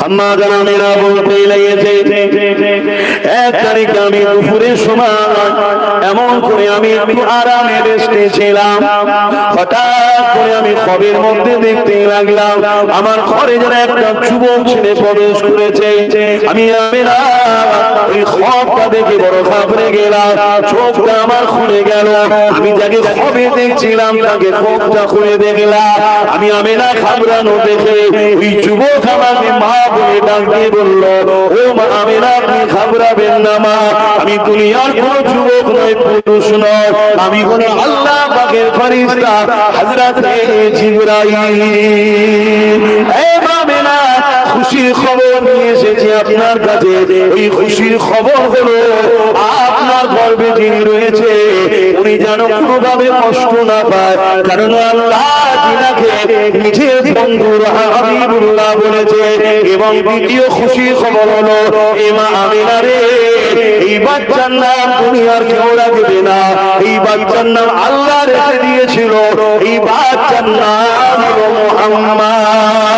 আম্মা জানেরা বলতে লেগেছে, এক তারিখ আমি দুপুরের সময় এমন করে আমি একটু আরামে রেস্টে ছিলাম, হঠাৎ করে আমি খবের মধ্যে দেখতে লাগলাম আমার ঘরে যেন একটা যুবক ছেলে প্রবেশ করেছে। আমি ওই খবটা দেখে বড় ঘাবড়ে গেলাম, চোখটা আমার খুলে গেল। আমি যাকে খবে দেখছিলাম তাকে খবটা খুলে দেখলাম। আমি আমেনা ঘাবড়ানো দেখে ওই যুবক আমাকে মা বলে ডাক দিয়ে বলল, ও মা আমেনা, আপনি ঘাবড়াবেন না মা, আমি দুনিয়ার কোন যুবক নয়, পুরুষ নয়, আমি হল আল্লাহ পাকের ফেরেশতা হযরত জিবরাইল। এই মা আমেনা, খুশির খবর নিয়ে এসেছি আপনার কাছে। এই খুশির খবর হলো আপনার গর্ভে যিনি রয়েছে উনি যেন কোনোভাবে কষ্ট না পায়, কারণ আল্লাহ যিনাকে নিজের বন্ধু হাবিবুল্লাহ বলেছে। এবং দ্বিতীয় খুশির খবর হলো, এ মা আমিনা রে, এই বাচ্চার নাম দুনিয়ার কেউ রাখবে না, এই বাচ্চার নাম আল্লাহ রেখে দিয়েছিল, এই বাচ্চার নাম হলো মুহাম্মদ।